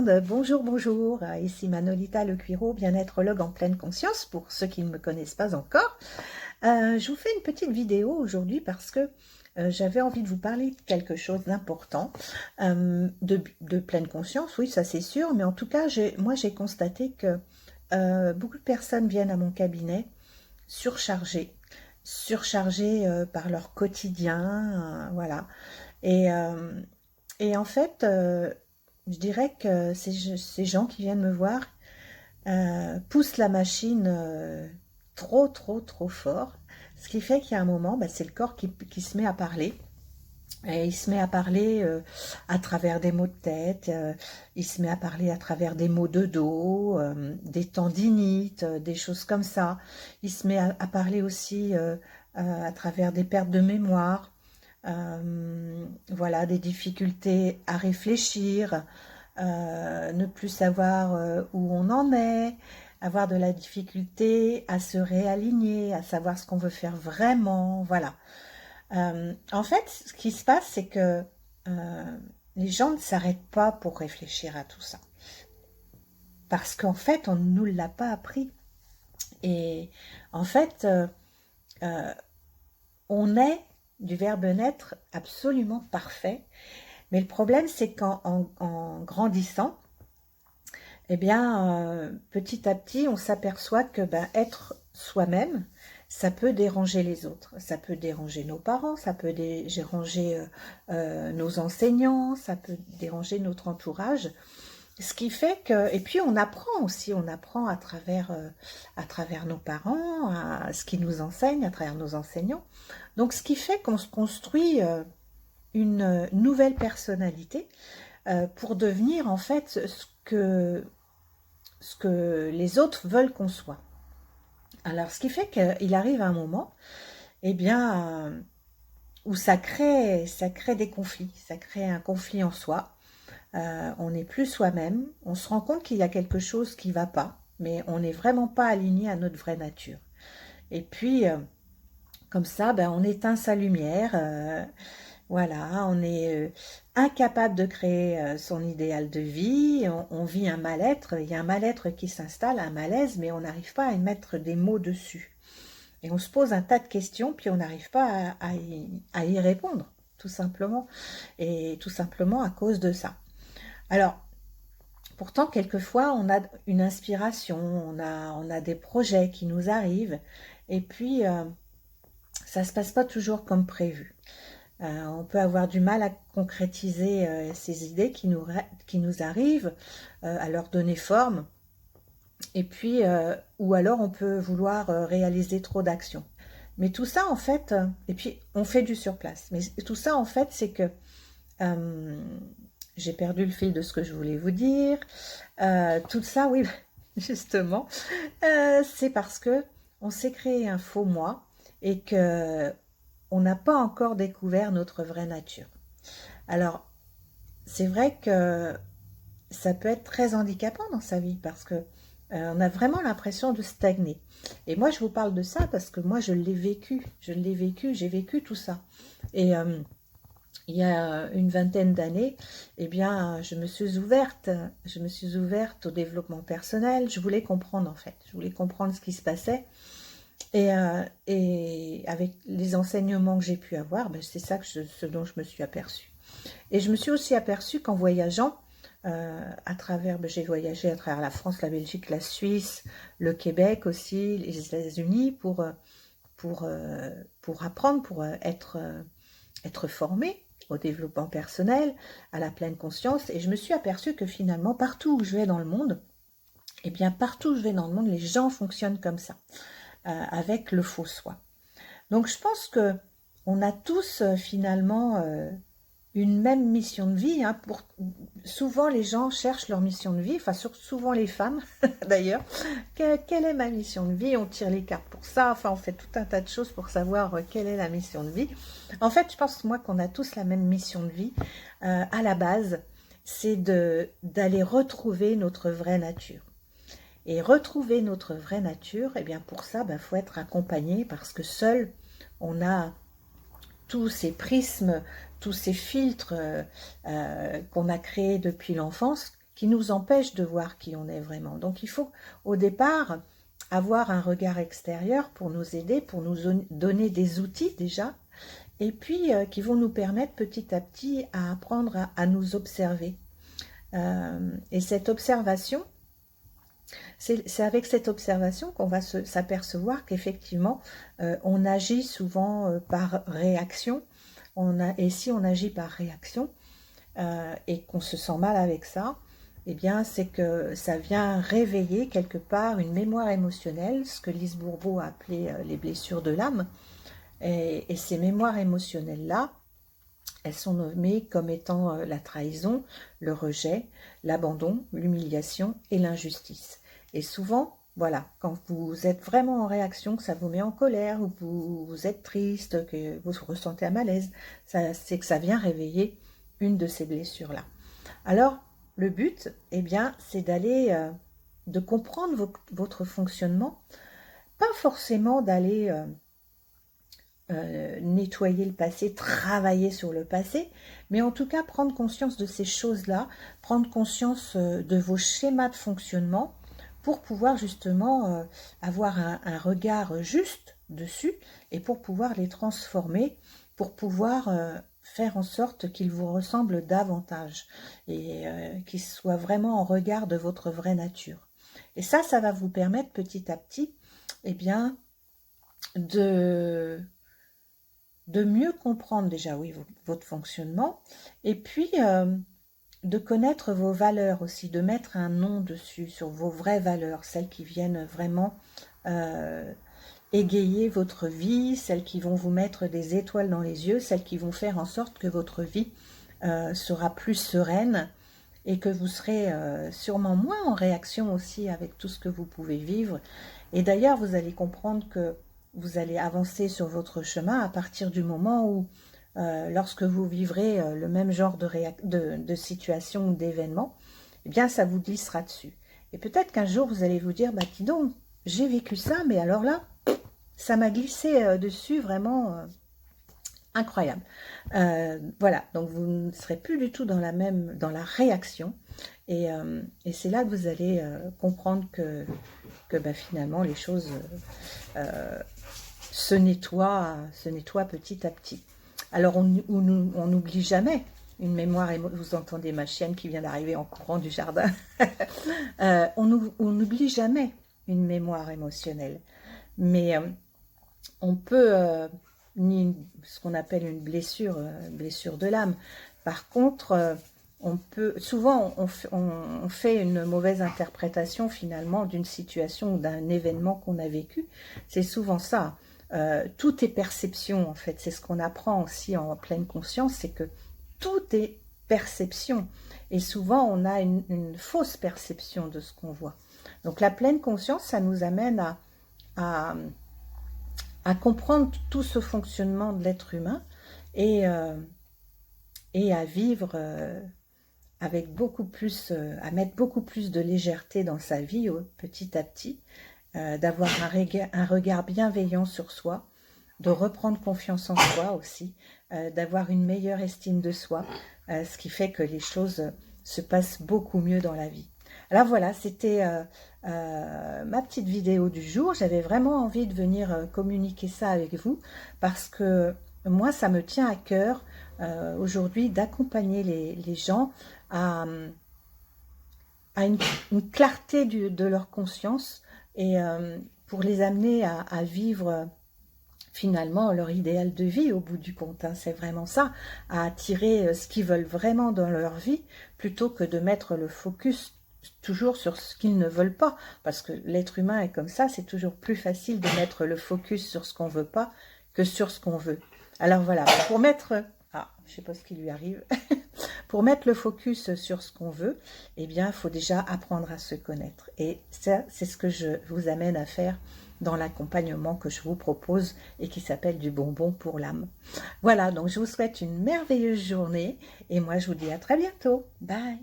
monde, bonjour, bonjour, ici Manolita Le Cuiro, bien-être-logue en pleine conscience, pour ceux qui ne me connaissent pas encore. Je vous fais une petite vidéo aujourd'hui parce que j'avais envie de vous parler de quelque chose d'important, de pleine conscience, oui, ça c'est sûr, mais en tout cas, moi j'ai constaté que beaucoup de personnes viennent à mon cabinet surchargées, par leur quotidien, voilà. Et, euh, et en fait, je dirais que ces gens qui viennent me voir poussent la machine trop, trop, trop fort. Ce qui fait qu'il y a un moment, bah, c'est le corps qui se met à parler. Et il se met à parler à travers des maux de tête, il se met à parler à travers des maux de dos, des tendinites, des choses comme ça. Il se met à parler aussi à travers des pertes de mémoire, voilà, des difficultés à réfléchir, ne plus savoir où on en est, avoir de la difficulté à se réaligner, à savoir ce qu'on veut faire vraiment, voilà. En fait, ce qui se passe, c'est que les gens ne s'arrêtent pas pour réfléchir à tout ça. Parce qu'en fait, on ne nous l'a pas appris. Et en fait, on est, du verbe naître, absolument parfait. Mais le problème, c'est qu'en grandissant, eh bien, petit à petit, on s'aperçoit que être soi-même, ça peut déranger les autres. Ça peut déranger nos parents, ça peut déranger nos enseignants, ça peut déranger notre entourage. Ce qui fait que, et puis on apprend aussi, on apprend à travers nos parents, à ce qu'ils nous enseignent, à travers nos enseignants. Donc ce qui fait qu'on se construit une nouvelle personnalité pour devenir en fait ce que les autres veulent qu'on soit. Alors, ce qui fait qu'il arrive un moment, eh bien, où ça crée des conflits, ça crée un conflit en soi. On n'est plus soi-même, on se rend compte qu'il y a quelque chose qui ne va pas, mais on n'est vraiment pas aligné à notre vraie nature. Et puis, comme ça, on éteint sa lumière, voilà, on est incapable de créer son idéal de vie, on vit un mal-être, il y a un mal-être qui s'installe, un malaise, mais on n'arrive pas à y mettre des mots dessus. Et on se pose un tas de questions, puis on n'arrive pas à y répondre, tout simplement, et tout simplement à cause de ça. Alors, pourtant, quelquefois, on a une inspiration, on a des projets qui nous arrivent, et puis ça ne se passe pas toujours comme prévu. On peut avoir du mal à concrétiser ces idées qui nous arrivent, à leur donner forme, et puis, ou alors on peut vouloir réaliser trop d'actions. Mais tout ça, en fait, et puis on fait du surplace. Mais tout ça, en fait, c'est que euh, j'ai perdu le fil de ce que je voulais vous dire. Tout ça, oui, justement, c'est parce que on s'est créé un faux moi et que on n'a pas encore découvert notre vraie nature. Alors, c'est vrai que ça peut être très handicapant dans sa vie parce que on a vraiment l'impression de stagner. Et moi, je vous parle de ça parce que moi, je l'ai vécu. J'ai vécu tout ça. Et il y a une vingtaine d'années, eh bien, je me suis ouverte au développement personnel. Je voulais comprendre en fait. Je voulais comprendre ce qui se passait. Et avec les enseignements que j'ai pu avoir, c'est ça ce dont je me suis aperçue. Et je me suis aussi aperçue qu'en voyageant, j'ai voyagé à travers la France, la Belgique, la Suisse, le Québec aussi, les États-Unis pour apprendre, pour être formée au développement personnel, à la pleine conscience. Et je me suis aperçue que finalement, partout où je vais dans le monde, eh bien partout où je vais dans le monde, les gens fonctionnent comme ça, avec le faux soi. Donc je pense que on a tous finalement une même mission de vie. Hein, souvent les gens cherchent leur mission de vie, enfin souvent les femmes d'ailleurs. Quelle est ma mission de vie? On tire les cartes pour ça, enfin on fait tout un tas de choses pour savoir quelle est la mission de vie. En fait, je pense moi qu'on a tous la même mission de vie. À la base, c'est d'aller retrouver notre vraie nature. Et retrouver notre vraie nature, et bien pour ça, faut être accompagné parce que seul, on a tous ces prismes, tous ces filtres qu'on a créés depuis l'enfance qui nous empêchent de voir qui on est vraiment. Donc il faut au départ avoir un regard extérieur pour nous aider, pour nous donner des outils déjà, et puis qui vont nous permettre petit à petit à apprendre à nous observer. Et cette observation, c'est avec cette observation qu'on va s'apercevoir qu'effectivement, on agit souvent par réaction. Et si on agit par réaction et qu'on se sent mal avec ça, eh bien, c'est que ça vient réveiller quelque part une mémoire émotionnelle, ce que Lise Bourbeau a appelé les blessures de l'âme. Et ces mémoires émotionnelles-là, elles sont nommées comme étant la trahison, le rejet, l'abandon, l'humiliation et l'injustice. Et souvent, voilà, quand vous êtes vraiment en réaction, que ça vous met en colère, ou que vous êtes triste, que vous ressentez un malaise, c'est que ça vient réveiller une de ces blessures-là. Alors, le but, eh bien, c'est d'aller, de comprendre votre fonctionnement, pas forcément d'aller nettoyer le passé, travailler sur le passé, mais en tout cas prendre conscience de ces choses-là, prendre conscience de vos schémas de fonctionnement pour pouvoir justement avoir un regard juste dessus et pour pouvoir les transformer, pour pouvoir faire en sorte qu'ils vous ressemblent davantage et qu'ils soient vraiment en regard de votre vraie nature. Et ça va vous permettre petit à petit, eh bien, de mieux comprendre déjà, oui, votre fonctionnement, et puis de connaître vos valeurs aussi, de mettre un nom dessus, sur vos vraies valeurs, celles qui viennent vraiment égayer votre vie, celles qui vont vous mettre des étoiles dans les yeux, celles qui vont faire en sorte que votre vie sera plus sereine et que vous serez sûrement moins en réaction aussi avec tout ce que vous pouvez vivre. Et d'ailleurs, vous allez comprendre que vous allez avancer sur votre chemin à partir du moment où, lorsque vous vivrez le même genre de situation ou d'événement, eh bien, ça vous glissera dessus. Et peut-être qu'un jour, vous allez vous dire, bah, dis donc, j'ai vécu ça, mais alors là, ça m'a glissé dessus vraiment incroyable. Voilà, donc vous ne serez plus du tout dans la réaction. Et c'est là que vous allez comprendre que bah, finalement, les choses se nettoient petit à petit. Alors, on n'oublie jamais une mémoire, vous entendez ma chienne qui vient d'arriver en courant du jardin. On n'oublie jamais une mémoire émotionnelle. Mais on peut, ce qu'on appelle une blessure de l'âme. Par contre, souvent on fait une mauvaise interprétation finalement d'une situation ou d'un événement qu'on a vécu. C'est souvent ça. Tout est perception en fait. C'est ce qu'on apprend aussi en pleine conscience, c'est que tout est perception. Et souvent on a une fausse perception de ce qu'on voit. Donc la pleine conscience, ça nous amène à comprendre tout ce fonctionnement de l'être humain et à vivre avec beaucoup plus, à mettre beaucoup plus de légèreté dans sa vie petit à petit, d'avoir un regard bienveillant sur soi, de reprendre confiance en soi aussi, d'avoir une meilleure estime de soi, ce qui fait que les choses se passent beaucoup mieux dans la vie. Alors voilà, c'était ma petite vidéo du jour. J'avais vraiment envie de venir communiquer ça avec vous parce que moi, ça me tient à cœur aujourd'hui d'accompagner les gens à une clarté de leur conscience et pour les amener à vivre finalement leur idéal de vie au bout du compte. Hein. C'est vraiment ça, à attirer ce qu'ils veulent vraiment dans leur vie plutôt que de mettre le focus toujours sur ce qu'ils ne veulent pas, parce que l'être humain est comme ça, c'est toujours plus facile de mettre le focus sur ce qu'on veut pas que sur ce qu'on veut. Alors voilà, pour mettre... Ah, je sais pas ce qui lui arrive. Pour mettre le focus sur ce qu'on veut, eh bien, il faut déjà apprendre à se connaître. Et ça, c'est ce que je vous amène à faire dans l'accompagnement que je vous propose et qui s'appelle du bonbon pour l'âme. Voilà, donc je vous souhaite une merveilleuse journée et moi, je vous dis à très bientôt. Bye!